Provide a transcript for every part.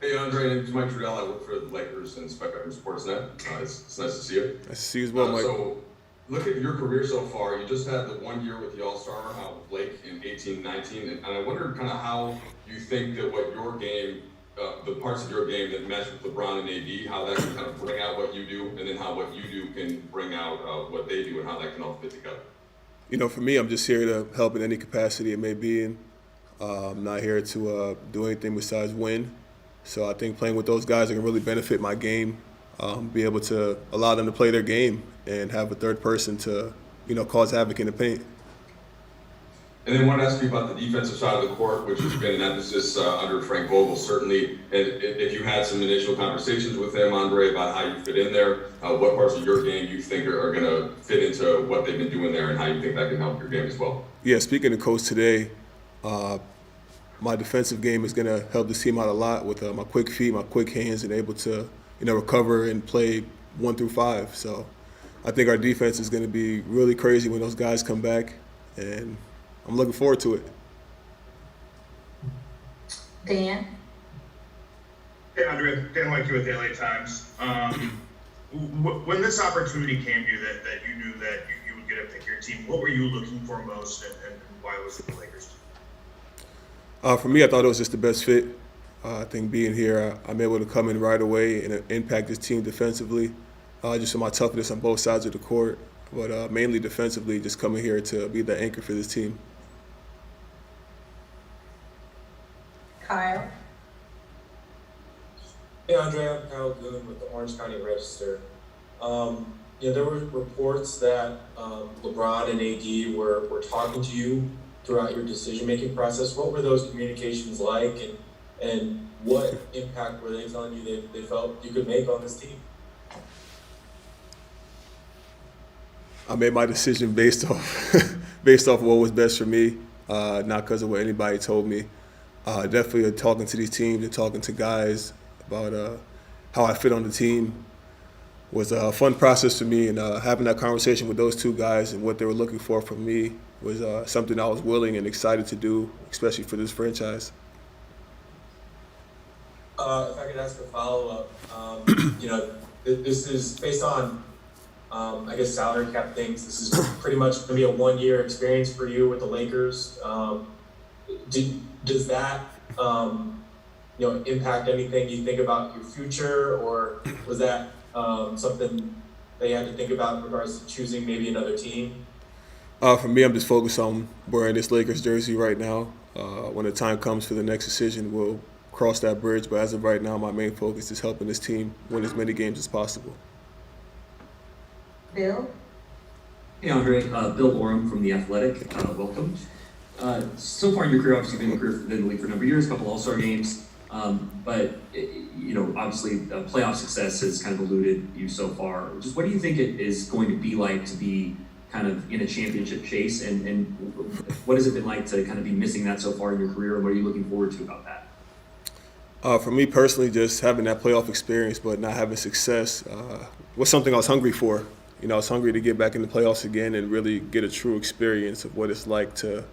Hey, Andre, it's Mike Trudell. I work for the Lakers and Spectrum Sportsnet. It's nice to see you. Nice to see you as well, Mike. So, look at your career so far. You just had the 1 year with the All-Star Blake in 18-19, and I wondered kind of how you think that what your game, the parts of your game that mesh with LeBron and AD, how that can kind of bring out what you do, and then how what you do can bring out what they do, and how that can all fit together. For me, I'm just here to help in any capacity it may be in. I'm not here to do anything besides win. So I think playing with those guys are going to really benefit my game, be able to allow them to play their game and have a third person to, cause havoc in the paint. And then I want to ask you about the defensive side of the court, which has been an emphasis under Frank Vogel, certainly. And if you had some initial conversations with him, Andre, about how you fit in there, what parts of your game you think are going to fit into what they've been doing there, and how you think that can help your game as well? Yeah, speaking to Coach today, my defensive game is going to help this team out a lot with my quick feet, my quick hands, and able to, recover and play 1 through 5. So I think our defense is going to be really crazy when those guys come back, and I'm looking forward to it. Dan? Hey, Andre, Dan like you with the LA Times. When this opportunity came to you that you knew that you would get to pick your team, what were you looking for most, and why was it the Lakers? For me, I thought it was just the best fit. I think being here, I'm able to come in right away and impact this team defensively, just with my toughness on both sides of the court, but mainly defensively, just coming here to be the anchor for this team. Kyle? Hey, Andre, I'm Kyle Goon with the Orange County Register. There were reports that LeBron and AD were talking to you throughout your decision-making process. What were those communications like, and what impact were they telling you they felt you could make on this team? I made my decision based off what was best for me, not because of what anybody told me. Definitely talking to these teams and talking to guys about how I fit on the team was a fun process for me, and having that conversation with those two guys and what they were looking for from me was something I was willing and excited to do, especially for this franchise. If I could ask a follow-up, this is based on, salary cap things. This is pretty much going to be a 1-year experience for you with the Lakers. Does that, impact anything you think about your future, or was that something they had to think about in regards to choosing maybe another team? For me, I'm just focused on wearing this Lakers jersey right now. When the time comes for the next decision, we'll cross that bridge. But as of right now, my main focus is helping this team win as many games as possible. Bill? Hey, Andre. Bill Oram from The Athletic. Welcome. So far in your career, obviously you've been in the league for a number of years, a couple All-Star games. But obviously playoff success has kind of eluded you so far. Just what do you think it is going to be like to be kind of in a championship chase, and what has it been like to kind of be missing that so far in your career, and what are you looking forward to about that? For me personally, just having that playoff experience but not having success was something I was hungry for. I was hungry to get back in the playoffs again and really get a true experience of what it's like to,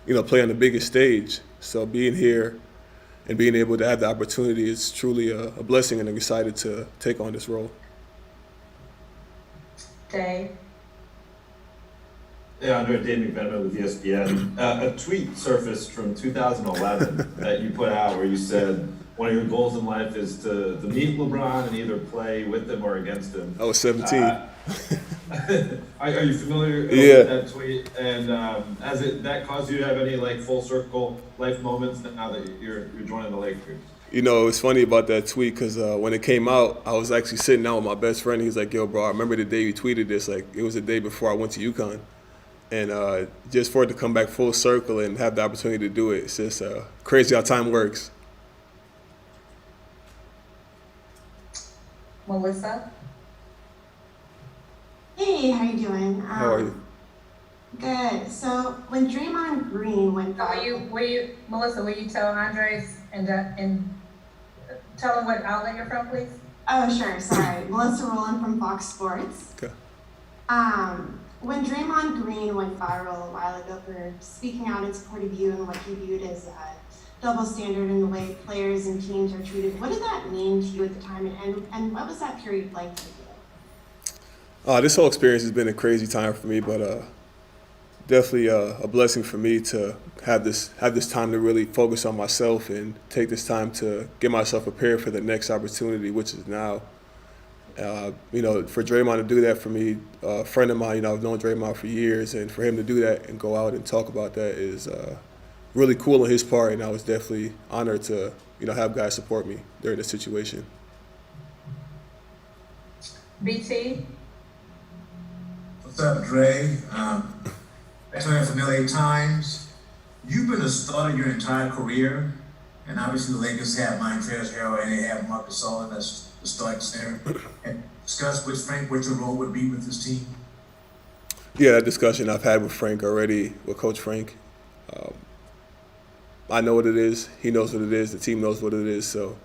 play on the biggest stage. So being here and being able to have the opportunity is truly a blessing, and I'm excited to take on this role. Dave? Hey, Andre, Dave McVenom with ESPN. A tweet surfaced from 2011 that you put out where you said one of your goals in life is to meet LeBron and either play with him or against him. I was 17. Are you familiar Yeah. with that tweet? And has that caused you to have any full circle life moments now that you're joining the Lakers? It's funny about that tweet because when it came out, I was actually sitting down with my best friend. He's like, "Yo, bro, I remember the day you tweeted this. Like, it was the day before I went to UConn." And just for it to come back full circle and have the opportunity to do it, it's just crazy how time works. Melissa? Hey, how you doing? How are you? Good. So when Draymond Green went Melissa, will you tell Andres and tell him what outlet you're from, please? Oh, sure. Sorry. Melissa Rowland from Fox Sports. Okay. When Draymond Green went viral a while ago for speaking out in support of you and what he viewed as double standard in the way players and teams are treated. What did that mean to you at the time, and what was that period like for you? This whole experience has been a crazy time for me, but definitely a blessing for me to have this time to really focus on myself and take this time to get myself prepared for the next opportunity, which is now. For Draymond to do that for me, a friend of mine, I've known Draymond for years, and for him to do that and go out and talk about that is really cool on his part, and I was definitely honored to, have guys support me during this situation. BT? What's up, Dre? X-Man from LA Times. You've been a starter your entire career, and obviously the Lakers have Montrezl Harrell and they have Marcus Gasol as the starting center. And discuss with Frank what your role would be with this team. Yeah, that discussion I've had with Frank already, with Coach Frank. I know what it is. He knows what it is. The team knows what it is. So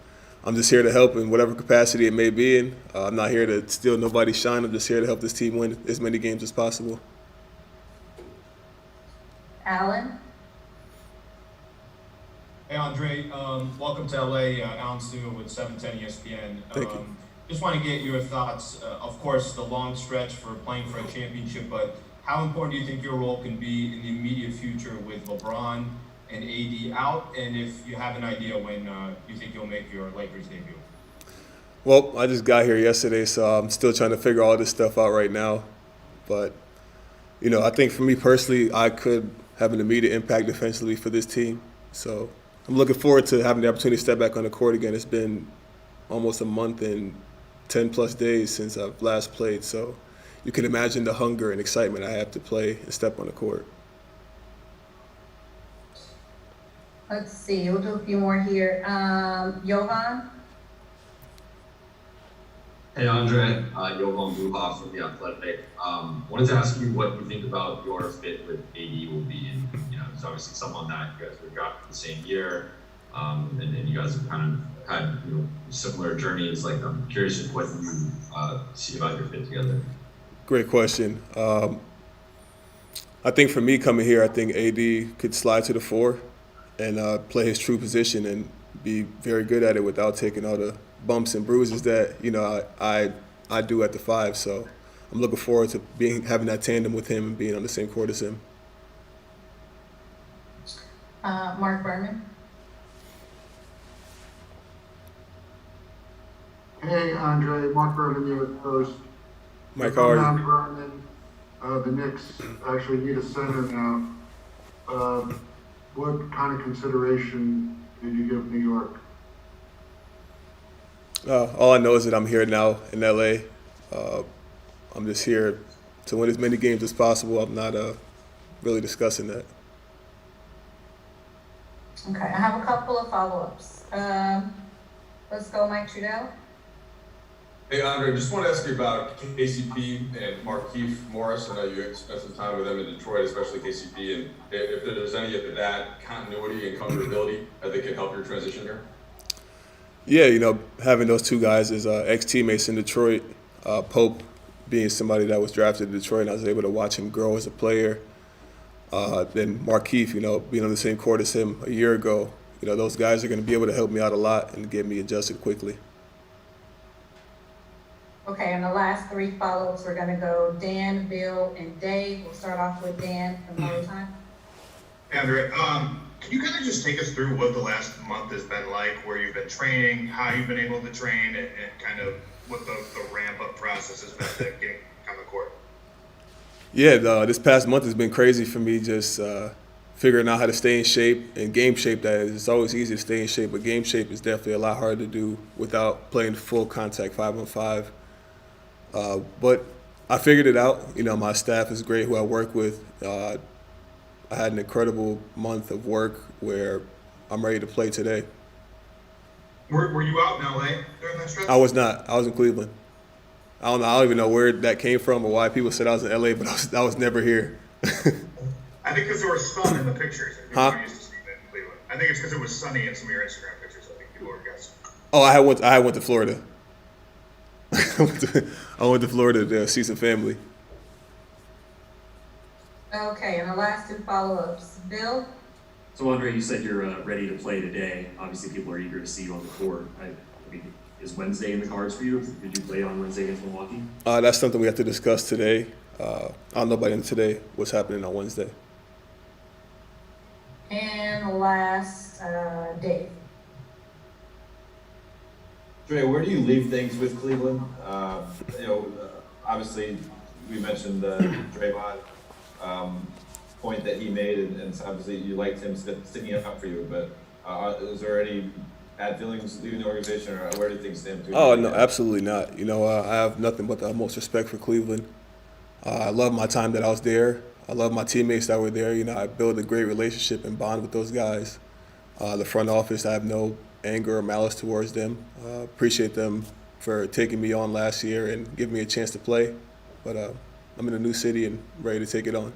I'm just here to help in whatever capacity it may be in. I'm not here to steal nobody's shine. I'm just here to help this team win as many games as possible. Alan? Hey Andre, welcome to LA. Alan Stewart with 710 ESPN. Thank you. Just want to get your thoughts. Of course, the long stretch for playing for a championship, but how important do you think your role can be in the immediate future with LeBron and AD out? And if you have an idea when you think you'll make your Lakers debut? Well, I just got here yesterday, so I'm still trying to figure all this stuff out right now. But, I think for me personally, I could have an immediate impact defensively for this team. So I'm looking forward to having the opportunity to step back on the court again. It's been almost a month and 10 plus days since I've last played. So you can imagine the hunger and excitement I have to play and step on the court. Let's see, we'll do a few more here. Johan? Hey Andre, Johan Buha from The Athletic. Wanted to ask you what you think about your fit with AD will be. And, he's obviously someone that you guys were drafted the same year, and you guys have kind of had similar journeys. Like, I'm curious what you see about your fit together. Great question. I think for me coming here, I think AD could slide to the 4 and play his true position and be very good at it without taking all the bumps and bruises that I do at the 5. So I'm looking forward to having that tandem with him and being on the same court as him. Mark Berman? Hey, Andre, Mark Berman here with Post. Mike, how are you? Berman, the Knicks actually need a center now. What kind of consideration did you give New York? All I know is that I'm here now in LA. I'm just here to win as many games as possible. I'm not really discussing that. Okay, I have a couple of follow-ups. Let's go, Mike Trudell. Hey, Andre, just want to ask you about KCP and Markieff Morris. I know you spent some time with them in Detroit, especially KCP, and if there's any of that continuity and comfortability that they can help your transition here? Yeah, having those two guys as ex-teammates in Detroit, Pope being somebody that was drafted in Detroit, and I was able to watch him grow as a player. Then Markieff, being on the same court as him a year ago, those guys are going to be able to help me out a lot and get me adjusted quickly. Okay, and the last 3 follow-ups, we're gonna go Dan, Bill, and Dave. We'll start off with Dan from all the time. Hey, Andre, can you kind of just take us through what the last month has been like, where you've been training, how you've been able to train, and kind of what the ramp-up process has been to getting on the court? Yeah, this past month has been crazy for me, just figuring out how to stay in shape and game shape. That is, it's always easy to stay in shape, but game shape is definitely a lot harder to do without playing full contact 5-on-5. But I figured it out. My staff is great who I work with. I had an incredible month of work where I'm ready to play today. Were you out in LA during that stretch? I was not. I was in Cleveland. I don't even know where that came from or why people said I was in LA, but I was never here. I think because there was sun in the pictures. And people Huh? were used to seeing it in Cleveland. I think it's because it was sunny in some of your Instagram pictures. I think people were guessing. Oh, I went to Florida. I went to Florida to see some family. Okay, and the last 2 follow-ups. Bill? So Andre, you said you're ready to play today. Obviously, people are eager to see you on the court. I mean, is Wednesday in the cards for you? Did you play on Wednesday against Milwaukee? That's something we have to discuss today. I don't know by the end of today what's happening on Wednesday. And last, Dave. Dre, where do you leave things with Cleveland? Obviously, we mentioned the Draymond point that he made, and obviously you liked him sticking up for you. But is there any bad feelings leaving the organization, or where do things stand between Oh, you no, guys? absolutely not. I have nothing but the utmost respect for Cleveland. I love my time that I was there. I love my teammates that were there. I built a great relationship and bond with those guys. The front office, I have no anger or malice towards them. Appreciate them for taking me on last year and giving me a chance to play. But I'm in a new city and ready to take it on.